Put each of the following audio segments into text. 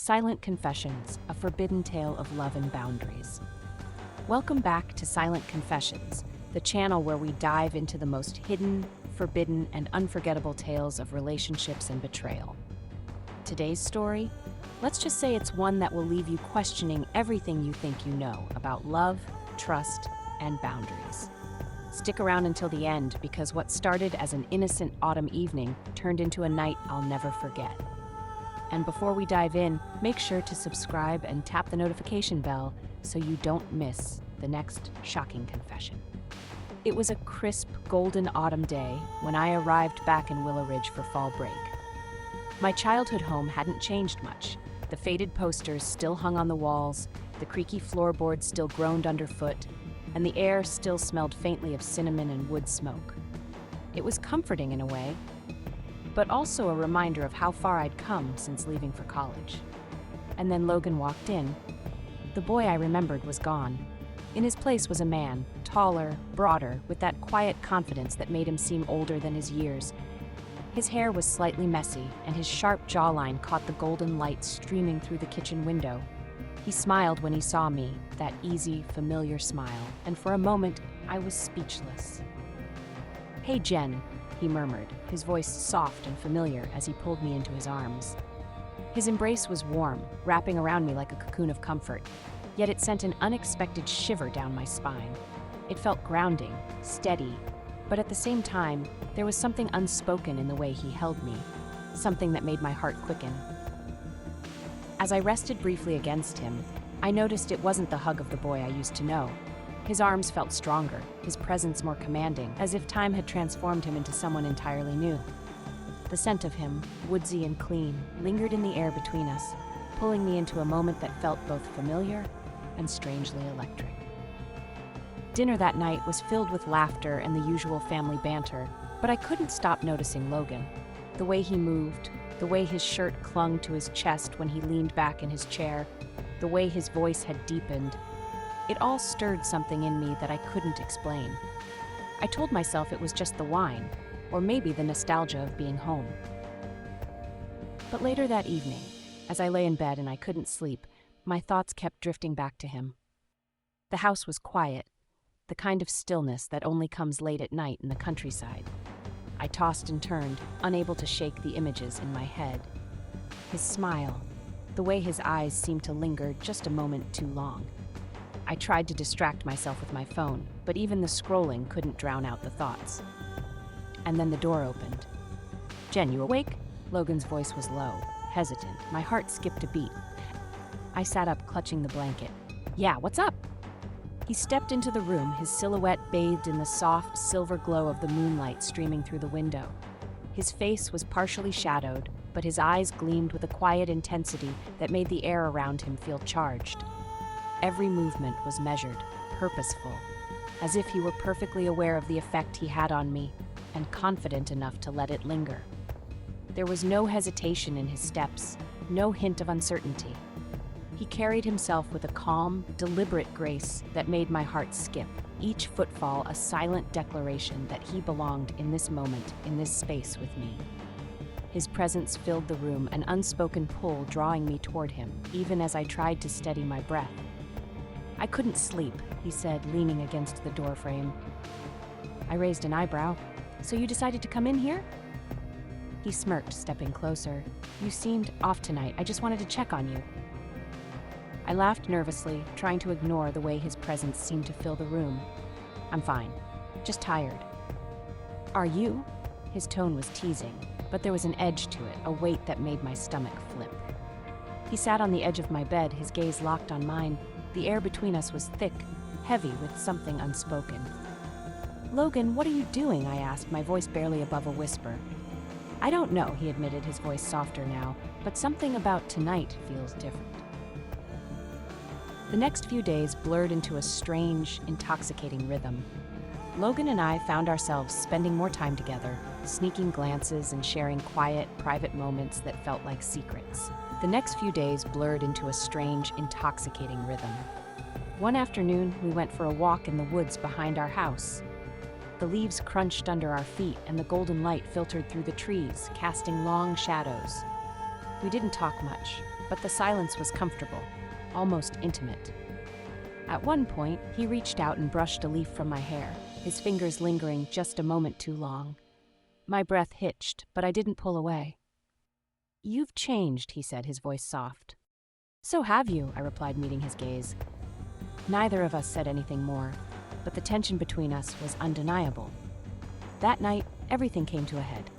Silent Confessions, a forbidden tale of love and boundaries. Welcome back to Silent Confessions, the channel where we dive into the most hidden, forbidden, and unforgettable tales of relationships and betrayal. Today's story? Let's just say it's one that will leave you questioning everything you think you know about love, trust, and boundaries. Stick around until the end because what started as an innocent autumn evening turned into a night I'll never forget. And before we dive in, make sure to subscribe and tap the notification bell so you don't miss the next shocking confession. It was a crisp, golden autumn day when I arrived back in Willow Ridge for fall break. My childhood home hadn't changed much. The faded posters still hung on the walls, the creaky floorboards still groaned underfoot, and the air still smelled faintly of cinnamon and wood smoke. It was comforting in a way, but also a reminder of how far I'd come since leaving for college. And then Logan walked in. The boy I remembered was gone. In his place was a man, taller, broader, with that quiet confidence that made him seem older than his years. His hair was slightly messy, and his sharp jawline caught the golden light streaming through the kitchen window. He smiled when he saw me, that easy, familiar smile, and for a moment, I was speechless. "Hey, Jen," he murmured, his voice soft and familiar as he pulled me into his arms. His embrace was warm, wrapping around me like a cocoon of comfort, yet it sent an unexpected shiver down my spine. It felt grounding, steady, but at the same time, there was something unspoken in the way he held me, something that made my heart quicken. As I rested briefly against him, I noticed it wasn't the hug of the boy I used to know. His arms felt stronger, his presence more commanding, as if time had transformed him into someone entirely new. The scent of him, woodsy and clean, lingered in the air between us, pulling me into a moment that felt both familiar and strangely electric. Dinner that night was filled with laughter and the usual family banter, but I couldn't stop noticing Logan. The way he moved, the way his shirt clung to his chest when he leaned back in his chair, the way his voice had deepened. It all stirred something in me that I couldn't explain. I told myself it was just the wine, or maybe the nostalgia of being home. But later that evening, as I lay in bed and I couldn't sleep, my thoughts kept drifting back to him. The house was quiet, the kind of stillness that only comes late at night in the countryside. I tossed and turned, unable to shake the images in my head. His smile, the way his eyes seemed to linger just a moment too long. I tried to distract myself with my phone, but even the scrolling couldn't drown out the thoughts. And then the door opened. "Jen, you awake?" Logan's voice was low, hesitant. My heart skipped a beat. I sat up, clutching the blanket. "Yeah, what's up?" He stepped into the room, his silhouette bathed in the soft, silver glow of the moonlight streaming through the window. His face was partially shadowed, but his eyes gleamed with a quiet intensity that made the air around him feel charged. Every movement was measured, purposeful, as if he were perfectly aware of the effect he had on me, and confident enough to let it linger. There was no hesitation in his steps, no hint of uncertainty. He carried himself with a calm, deliberate grace that made my heart skip, each footfall a silent declaration that he belonged in this moment, in this space with me. His presence filled the room, an unspoken pull drawing me toward him, even as I tried to steady my breath. "I couldn't sleep," he said, leaning against the doorframe. I raised an eyebrow. "So you decided to come in here?" He smirked, stepping closer. "You seemed off tonight. I just wanted to check on you." I laughed nervously, trying to ignore the way his presence seemed to fill the room. "I'm fine. Just tired." "Are you?" His tone was teasing, but there was an edge to it, a weight that made my stomach flip. He sat on the edge of my bed, his gaze locked on mine. The air between us was thick, heavy with something unspoken. "Logan, what are you doing?" I asked, my voice barely above a whisper. "I don't know," he admitted, his voice softer now, "but something about tonight feels different." The next few days blurred into a strange, intoxicating rhythm. Logan and I found ourselves spending more time together, sneaking glances and sharing quiet, private moments that felt like secrets. The next few days blurred into a strange, intoxicating rhythm. One afternoon, we went for a walk in the woods behind our house. The leaves crunched under our feet, and the golden light filtered through the trees, casting long shadows. We didn't talk much, but the silence was comfortable, almost intimate. At one point, he reached out and brushed a leaf from my hair, his fingers lingering just a moment too long. My breath hitched, but I didn't pull away. "You've changed," he said, his voice soft. "So have you," I replied, meeting his gaze. Neither of us said anything more, but the tension between us was undeniable. That night, everything came to a head.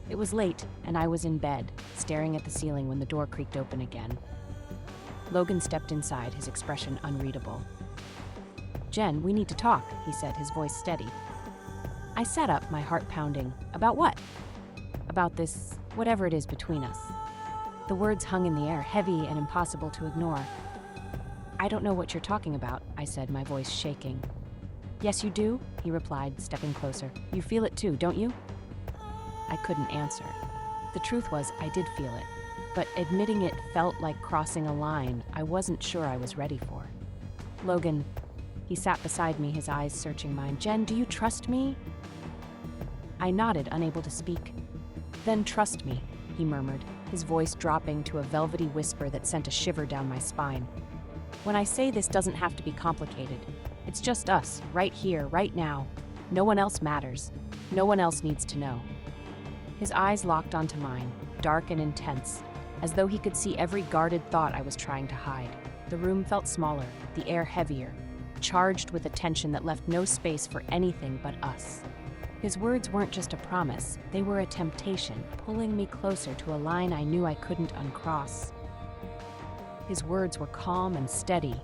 It was late, and I was in bed, staring at the ceiling when the door creaked open again. Logan stepped inside, his expression unreadable. "Jen, we need to talk," he said, his voice steady. I sat up, my heart pounding. "About what?" "About this, whatever it is between us." The words hung in the air, heavy and impossible to ignore. "I don't know what you're talking about," I said, my voice shaking. "Yes, you do," he replied, stepping closer. "You feel it too, don't you?" I couldn't answer. The truth was, I did feel it, but admitting it felt like crossing a line I wasn't sure I was ready for. "Logan," he sat beside me, his eyes searching mine. "Jen, do you trust me?" I nodded, unable to speak. "Then trust me," he murmured, his voice dropping to a velvety whisper that sent a shiver down my spine. "When I say this doesn't have to be complicated. It's just us, right here, right now. No one else matters. No one else needs to know." His eyes locked onto mine, dark and intense, as though he could see every guarded thought I was trying to hide. The room felt smaller, the air heavier, charged with a tension that left no space for anything but us. His words weren't just a promise, they were a temptation, pulling me closer to a line I knew I couldn't uncross. His words were calm and steady,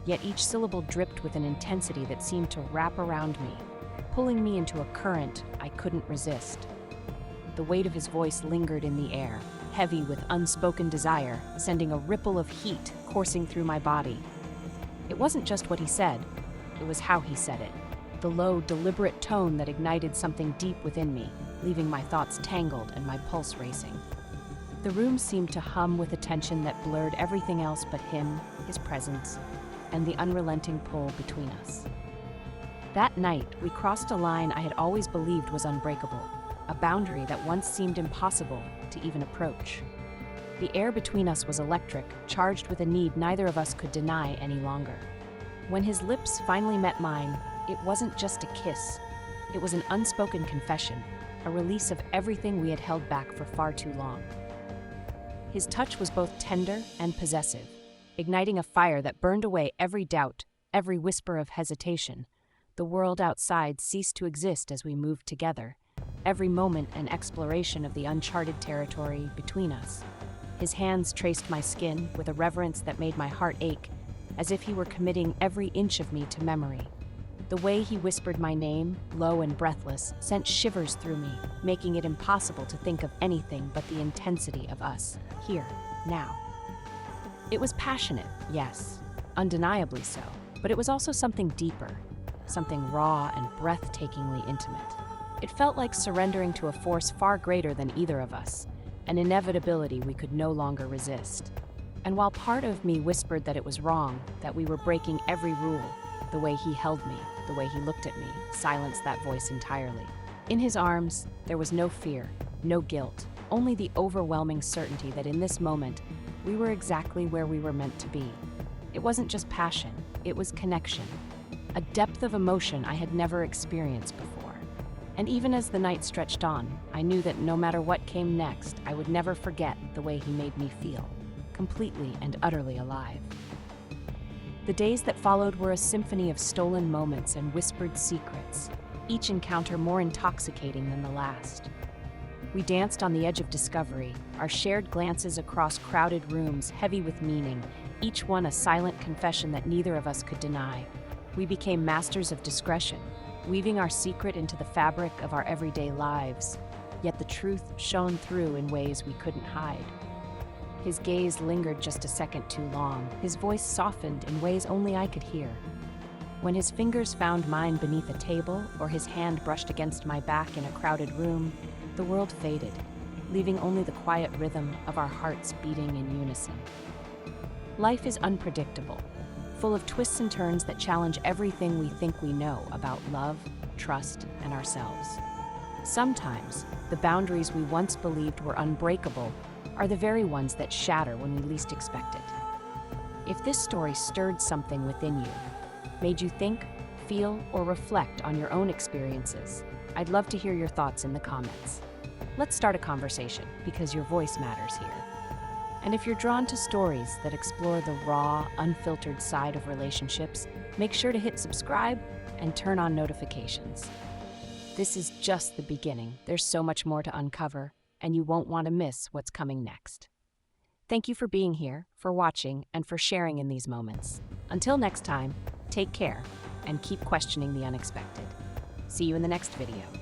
yet each syllable dripped with an intensity that seemed to wrap around me, pulling me into a current I couldn't resist. The weight of his voice lingered in the air, heavy with unspoken desire, sending a ripple of heat coursing through my body. It wasn't just what he said, it was how he said it. The low, deliberate tone that ignited something deep within me, leaving my thoughts tangled and my pulse racing. The room seemed to hum with a tension that blurred everything else but him, his presence, and the unrelenting pull between us. That night, we crossed a line I had always believed was unbreakable, a boundary that once seemed impossible to even approach. The air between us was electric, charged with a need neither of us could deny any longer. When his lips finally met mine, it wasn't just a kiss. It was an unspoken confession, a release of everything we had held back for far too long. His touch was both tender and possessive, igniting a fire that burned away every doubt, every whisper of hesitation. The world outside ceased to exist as we moved together, every moment an exploration of the uncharted territory between us. His hands traced my skin with a reverence that made my heart ache, as if he were committing every inch of me to memory. The way he whispered my name, low and breathless, sent shivers through me, making it impossible to think of anything but the intensity of us, here, now. It was passionate, yes, undeniably so, but it was also something deeper, something raw and breathtakingly intimate. It felt like surrendering to a force far greater than either of us, an inevitability we could no longer resist. And while part of me whispered that it was wrong, that we were breaking every rule, the way he held me, the way he looked at me, silenced that voice entirely. In his arms, there was no fear, no guilt, only the overwhelming certainty that in this moment, we were exactly where we were meant to be. It wasn't just passion, it was connection, a depth of emotion I had never experienced before. And even as the night stretched on, I knew that no matter what came next, I would never forget the way he made me feel, completely and utterly alive. The days that followed were a symphony of stolen moments and whispered secrets, each encounter more intoxicating than the last. We danced on the edge of discovery, our shared glances across crowded rooms heavy with meaning, each one a silent confession that neither of us could deny. We became masters of discretion, weaving our secret into the fabric of our everyday lives, yet the truth shone through in ways we couldn't hide. His gaze lingered just a second too long, his voice softened in ways only I could hear. When his fingers found mine beneath a table or his hand brushed against my back in a crowded room, the world faded, leaving only the quiet rhythm of our hearts beating in unison. Life is unpredictable, full of twists and turns that challenge everything we think we know about love, trust, and ourselves. Sometimes, the boundaries we once believed were unbreakable are the very ones that shatter when we least expect it. If this story stirred something within you, made you think, feel, or reflect on your own experiences, I'd love to hear your thoughts in the comments. Let's start a conversation because your voice matters here. And if you're drawn to stories that explore the raw, unfiltered side of relationships, make sure to hit subscribe and turn on notifications. This is just the beginning. There's so much more to uncover, and you won't want to miss what's coming next. Thank you for being here, for watching, and for sharing in these moments. Until next time, take care and keep questioning the unexpected. See you in the next video.